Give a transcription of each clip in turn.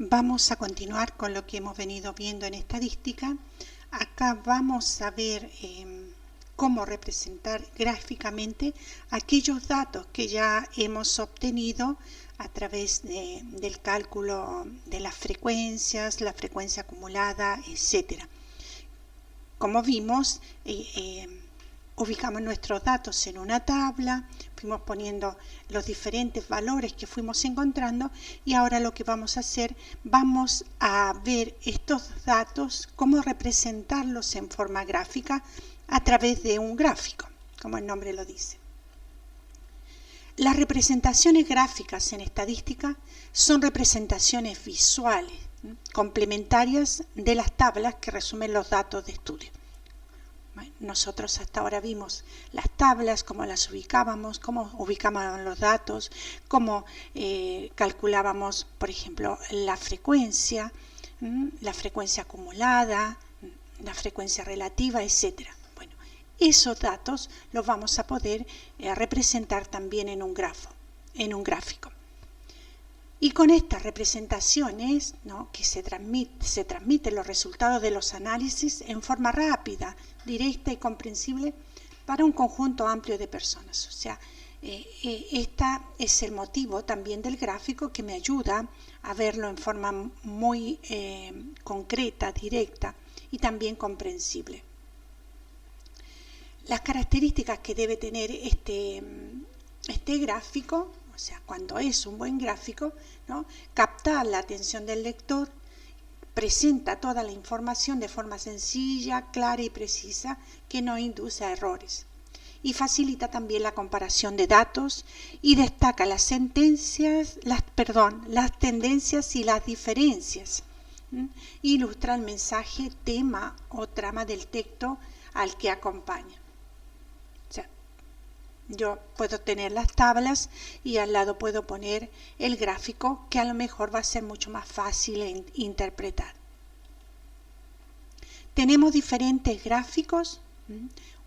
Vamos a continuar con lo que hemos venido viendo en estadística. Acá vamos a ver cómo representar gráficamente aquellos datos que ya hemos obtenido a través del cálculo de las frecuencias, la frecuencia acumulada, etc. Como vimos, ubicamos nuestros datos en una tabla, fuimos poniendo los diferentes valores que fuimos encontrando y ahora lo que vamos a hacer, vamos a ver estos datos, cómo representarlos en forma gráfica a través de un gráfico, como el nombre lo dice. Las representaciones gráficas en estadística son representaciones visuales, complementarias de las tablas que resumen los datos de estudio. Nosotros hasta ahora vimos las tablas, cómo las ubicábamos, cómo ubicábamos los datos, cómo calculábamos, por ejemplo, la frecuencia acumulada, la frecuencia relativa, etc. Bueno, esos datos los vamos a poder representar también en un gráfico. Y con estas representaciones, ¿no?, que se transmiten los resultados de los análisis en forma rápida, directa y comprensible para un conjunto amplio de personas. O sea, este es el motivo también del gráfico, que me ayuda a verlo en forma muy concreta, directa y también comprensible. Las características que debe tener este gráfico, o sea, cuando es un buen gráfico, ¿no?, captar la atención del lector, presenta toda la información de forma sencilla, clara y precisa, que no induce a errores. Y facilita también la comparación de datos y destaca las tendencias y las diferencias. Ilustra el mensaje, tema o trama del texto al que acompaña. Yo puedo tener las tablas y al lado puedo poner el gráfico, que a lo mejor va a ser mucho más fácil de interpretar. Tenemos diferentes gráficos.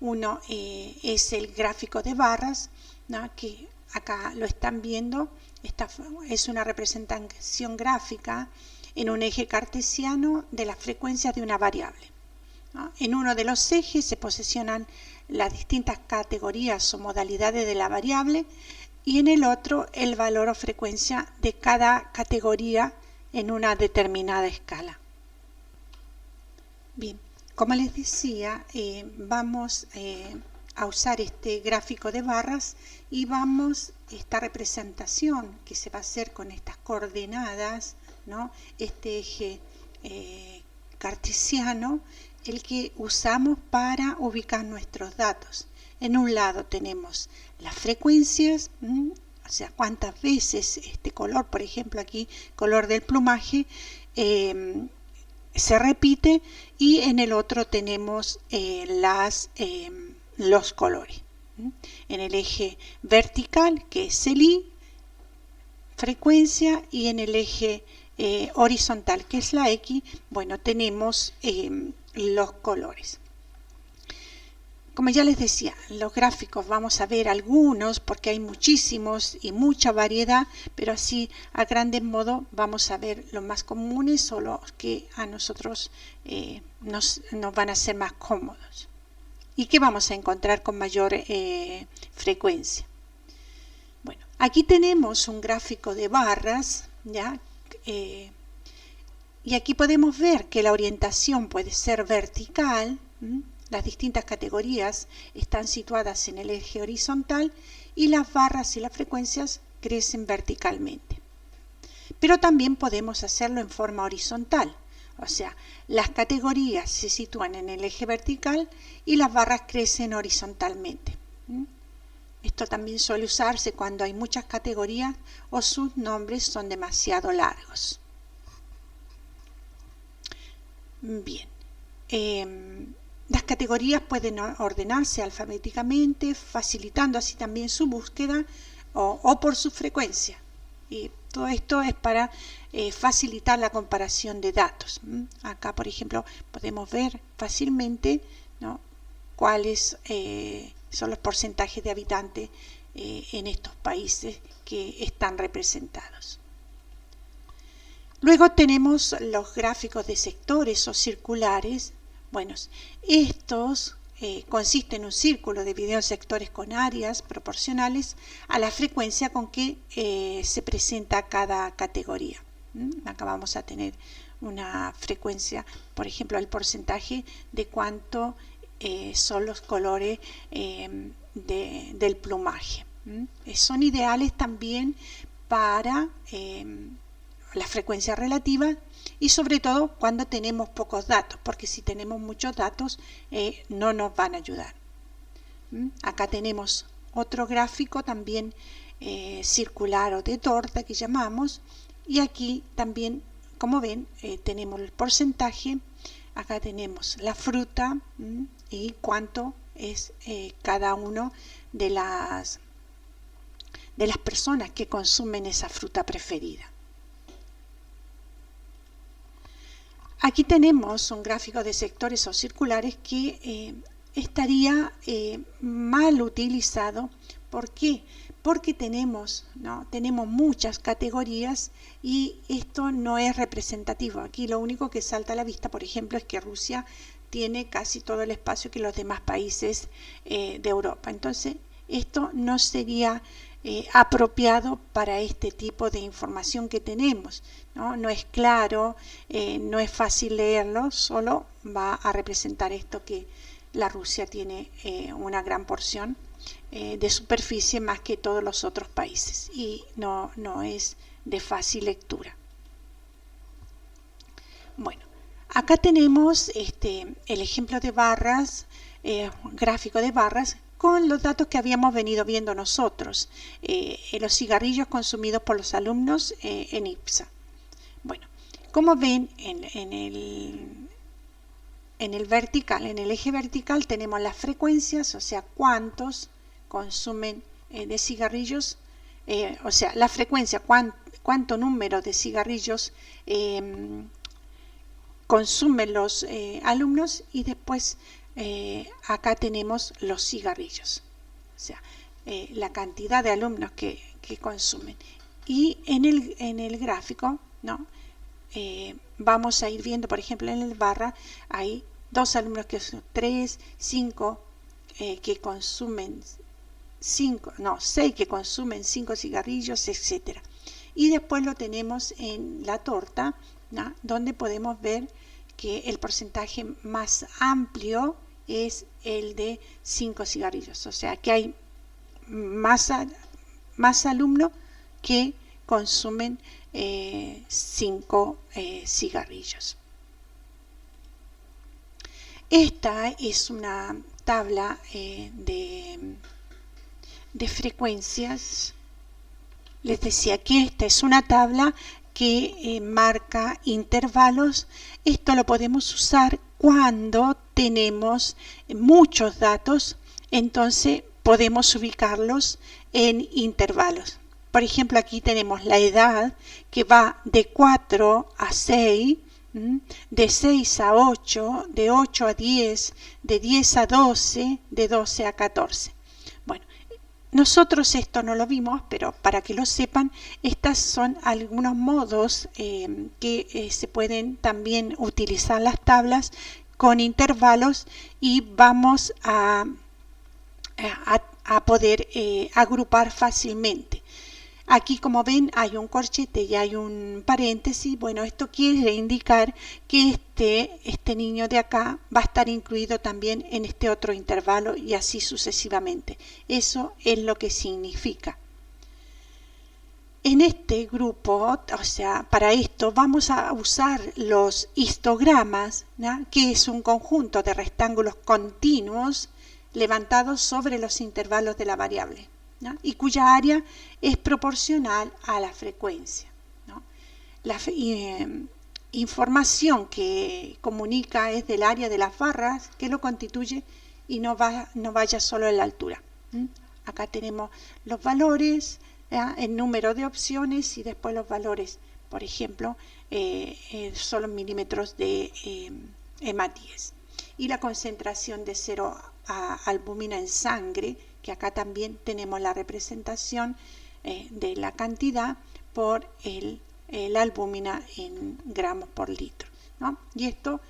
Uno es el gráfico de barras, ¿no?, que acá lo están viendo. Esta es una representación gráfica en un eje cartesiano de las frecuencias de una variable, ¿no? En uno de los ejes se posicionan las distintas categorías o modalidades de la variable y en el otro el valor o frecuencia de cada categoría en una determinada escala. Bien, como les decía, vamos a usar este gráfico de barras y esta representación que se va a hacer con estas coordenadas, ¿no?, este eje cartesiano, el que usamos para ubicar nuestros datos. En un lado tenemos las frecuencias, o sea, cuántas veces este color, por ejemplo aquí, color del plumaje, se repite, y en el otro tenemos los colores. En el eje vertical, que es el I, frecuencia, y en el eje horizontal, que es la X, bueno, tenemos los colores. Como ya les decía, los gráficos vamos a ver algunos porque hay muchísimos y mucha variedad, pero así a grandes modos vamos a ver los más comunes o los que a nosotros nos van a ser más cómodos y que vamos a encontrar con mayor frecuencia. Bueno, aquí tenemos un gráfico de barras, ¿ya? Y aquí podemos ver que la orientación puede ser vertical. Las distintas categorías están situadas en el eje horizontal y las barras y las frecuencias crecen verticalmente. Pero también podemos hacerlo en forma horizontal. O sea, las categorías se sitúan en el eje vertical y las barras crecen horizontalmente. Esto también suele usarse cuando hay muchas categorías o sus nombres son demasiado largos. Bien, las categorías pueden ordenarse alfabéticamente, facilitando así también su búsqueda o por su frecuencia. Y todo esto es para facilitar la comparación de datos. Acá, por ejemplo, podemos ver fácilmente, ¿no?, cuáles son los porcentajes de habitantes en estos países que están representados. Luego tenemos los gráficos de sectores o circulares. Bueno, estos consisten en un círculo dividido en sectores con áreas proporcionales a la frecuencia con que se presenta cada categoría. Acá vamos a tener una frecuencia, por ejemplo, el porcentaje de cuánto son los colores del plumaje. Son ideales también para la frecuencia relativa y sobre todo cuando tenemos pocos datos, porque si tenemos muchos datos no nos van a ayudar. Acá tenemos otro gráfico también circular o de torta que llamamos, y aquí también, como ven, tenemos el porcentaje. Acá tenemos la fruta y cuánto es cada uno de las personas que consumen esa fruta preferida. Aquí tenemos un gráfico de sectores o circulares que estaría mal utilizado. ¿Por qué? Porque tenemos muchas categorías y esto no es representativo. Aquí lo único que salta a la vista, por ejemplo, es que Rusia tiene casi todo el espacio que los demás países de Europa. Entonces, esto no sería apropiado para este tipo de información que tenemos. No es claro, no es fácil leerlo, solo va a representar esto, que la Rusia tiene una gran porción de superficie más que todos los otros países, y no es de fácil lectura. Bueno, acá tenemos el ejemplo de barras, gráfico de barras, con los datos que habíamos venido viendo nosotros, los cigarrillos consumidos por los alumnos en IPSA. Bueno, como ven, en el vertical, en el eje vertical tenemos las frecuencias, o sea, cuántos consumen de cigarrillos, o sea, la frecuencia, cuánto número de cigarrillos consumen los alumnos, y después acá tenemos los cigarrillos, o sea, la cantidad de alumnos que consumen. Y en el gráfico, ¿no? Vamos a ir viendo, por ejemplo, en el barra hay 2 alumnos que son 3, 5 que consumen 6 que consumen 5 cigarrillos, etc. Y después lo tenemos en la torta, ¿no? Donde podemos ver que el porcentaje más amplio es el de 5 cigarrillos, o sea que hay más alumnos que consumen 5 cigarrillos. Esta es una tabla de frecuencias. Les decía que esta es una tabla que marca intervalos. Esto lo podemos usar cuando tenemos muchos datos, entonces podemos ubicarlos en intervalos. Por ejemplo, aquí tenemos la edad, que va de 4 a 6, de 6 a 8, de 8 a 10, de 10 a 12, de 12 a 14. Bueno, nosotros esto no lo vimos, pero para que lo sepan, estos son algunos modos que se pueden también utilizar las tablas con intervalos, y vamos a poder agrupar fácilmente. Aquí, como ven, hay un corchete y hay un paréntesis. Bueno, esto quiere indicar que este niño de acá va a estar incluido también en este otro intervalo, y así sucesivamente. Eso es lo que significa. En este grupo, o sea, para esto vamos a usar los histogramas, ¿no? Que es un conjunto de rectángulos continuos levantados sobre los intervalos de la variable, ¿no? Y cuya área es proporcional a la frecuencia, ¿no? La información que comunica es del área de las barras que lo constituye, y no vaya solo en la altura. Acá tenemos los valores, el número de opciones, y después los valores, por ejemplo, son los milímetros de hematíes. Y la concentración de 0 albúmina en sangre, que acá también tenemos la representación de la cantidad por el la albúmina en gramos por litro, ¿no? Y esto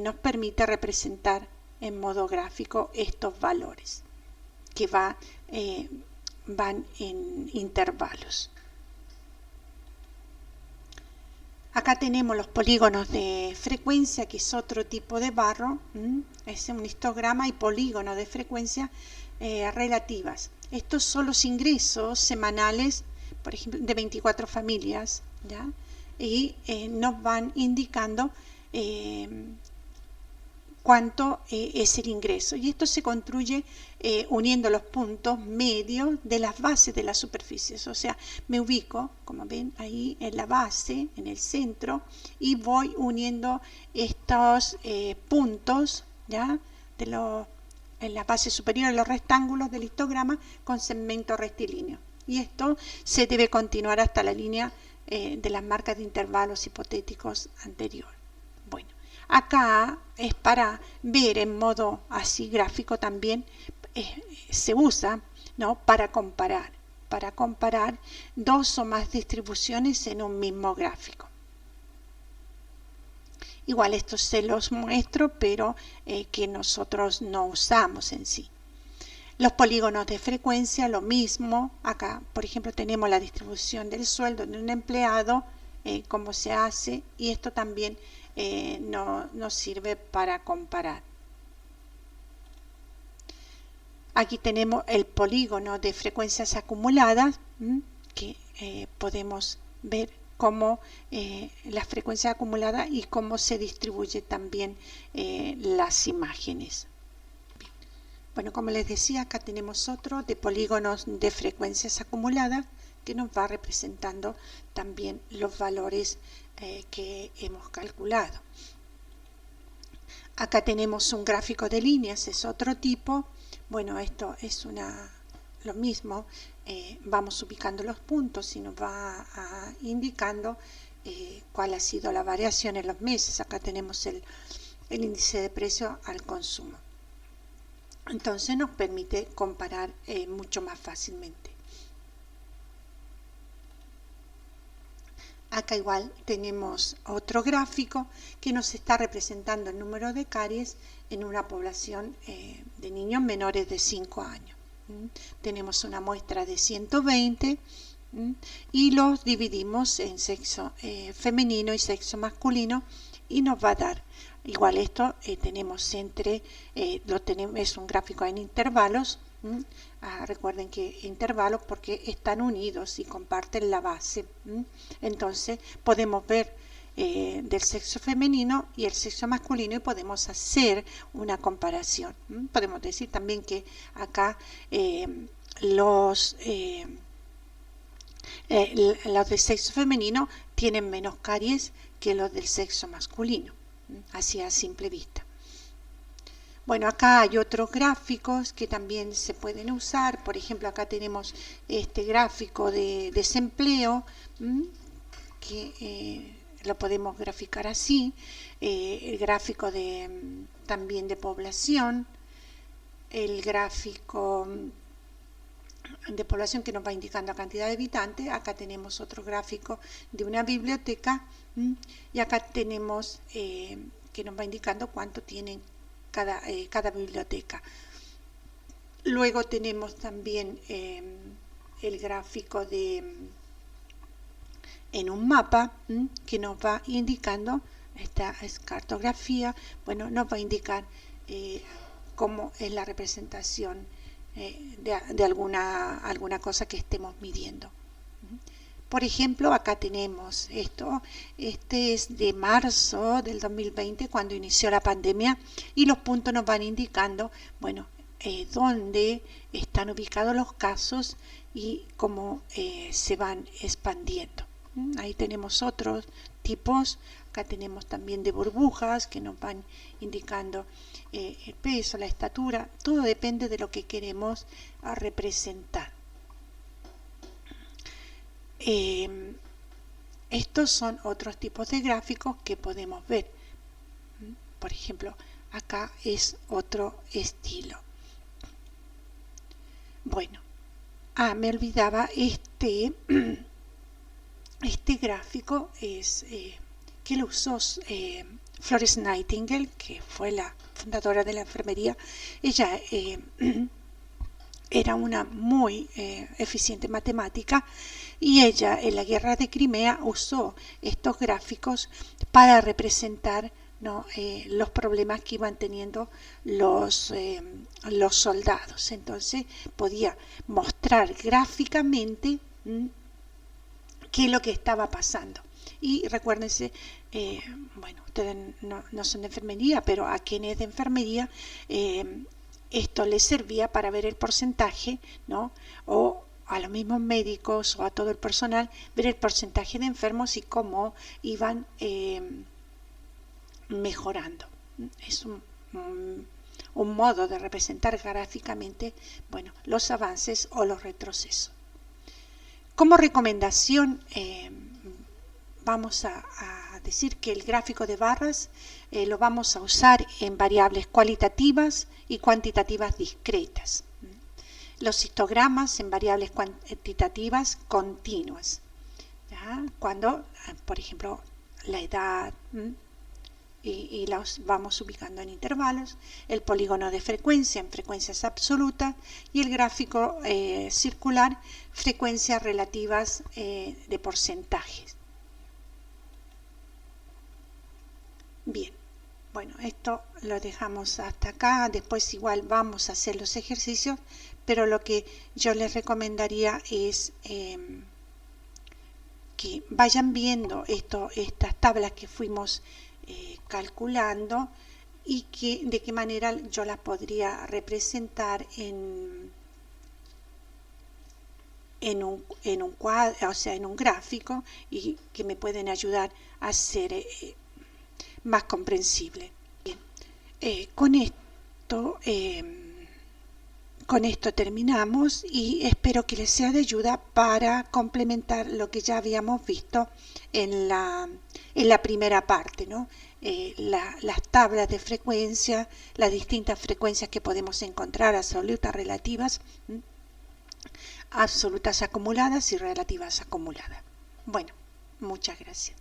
nos permite representar en modo gráfico estos valores que van en intervalos. Acá tenemos los polígonos de frecuencia, que es otro tipo de barro. Es un histograma y polígonos de frecuencia relativas. Estos son los ingresos semanales, por ejemplo, de 24 familias, ¿ya? Y nos van indicando cuánto es el ingreso. Y esto se construye uniendo los puntos medios de las bases de las superficies. O sea, me ubico, como ven, ahí en la base, en el centro, y voy uniendo estos puntos, ¿ya? En la base superior de los rectángulos del histograma con segmento rectilíneo. Y esto se debe continuar hasta la línea de las marcas de intervalos hipotéticos anterior. Bueno, acá es para ver en modo así gráfico también, se usa, ¿no? Para comparar dos o más distribuciones en un mismo gráfico. Igual esto se los muestro, pero que nosotros no usamos en sí. Los polígonos de frecuencia, lo mismo. Acá, por ejemplo, tenemos la distribución del sueldo de un empleado, cómo se hace, y esto también nos sirve para comparar. Aquí tenemos el polígono de frecuencias acumuladas, que podemos ver cómo la frecuencia acumulada y cómo se distribuye también las imágenes. Bueno, como les decía, acá tenemos otro de polígonos de frecuencias acumuladas que nos va representando también los valores que hemos calculado. Acá tenemos un gráfico de líneas, es otro tipo. Bueno, esto es lo mismo. Vamos ubicando los puntos y nos va indicando cuál ha sido la variación en los meses. Acá tenemos el índice de precio al consumo. Entonces nos permite comparar mucho más fácilmente. Acá igual tenemos otro gráfico que nos está representando el número de caries en una población de niños menores de 5 años. Tenemos una muestra de 120 y los dividimos en sexo femenino y sexo masculino y nos va a dar. Igual esto tenemos es un gráfico en intervalos. Recuerden que intervalos porque están unidos y comparten la base. Entonces podemos ver del sexo femenino y el sexo masculino y podemos hacer una comparación. Podemos decir también que acá los del sexo femenino tienen menos caries que los del sexo masculino, así a simple vista. Bueno, acá hay otros gráficos que también se pueden usar. Por ejemplo, acá tenemos este gráfico de desempleo, que lo podemos graficar así. El gráfico también de población. El gráfico de población que nos va indicando la cantidad de habitantes. Acá tenemos otro gráfico de una biblioteca. Y acá tenemos que nos va indicando cuánto tienen cada biblioteca. Luego tenemos también el gráfico en un mapa que nos va indicando, esta es cartografía, bueno, nos va a indicar cómo es la representación de alguna cosa que estemos midiendo. Por ejemplo, acá tenemos esto. Este es de marzo del 2020, cuando inició la pandemia, y los puntos nos van indicando, bueno, dónde están ubicados los casos y cómo se van expandiendo. Ahí tenemos otros tipos. Acá tenemos también de burbujas que nos van indicando el peso, la estatura. Todo depende de lo que queremos representar. Estos son otros tipos de gráficos que podemos ver. Por ejemplo, acá es otro estilo. Bueno, me olvidaba este gráfico es que lo usó Florence Nightingale, que fue la fundadora de la enfermería. Ella era una muy eficiente matemática, y ella en la guerra de Crimea usó estos gráficos para representar, ¿no?, los problemas que iban teniendo los soldados. Entonces podía mostrar gráficamente qué es lo que estaba pasando. Y recuérdense, bueno, ustedes no son de enfermería, pero a quienes de enfermería esto les servía para ver el porcentaje, ¿no?, o a los mismos médicos o a todo el personal, ver el porcentaje de enfermos y cómo iban mejorando. Es un modo de representar gráficamente, bueno, los avances o los retrocesos. Como recomendación, vamos a decir que el gráfico de barras lo vamos a usar en variables cualitativas y cuantitativas discretas. Los histogramas en variables cuantitativas continuas, ¿ya? Cuando, por ejemplo, la edad, y los vamos ubicando en intervalos, el polígono de frecuencia en frecuencias absolutas, y el gráfico circular, frecuencias relativas de porcentajes. Bien, bueno, esto lo dejamos hasta acá. Después igual vamos a hacer los ejercicios, pero lo que yo les recomendaría es que vayan viendo estas tablas que fuimos calculando, y de qué manera yo las podría representar en un cuadro, o sea, en un gráfico, y que me pueden ayudar a ser más comprensible. Bien, con esto terminamos, y espero que les sea de ayuda para complementar lo que ya habíamos visto en la primera parte, ¿no? Las tablas de frecuencia, las distintas frecuencias que podemos encontrar, absolutas, relativas, absolutas acumuladas y relativas acumuladas. Bueno, muchas gracias.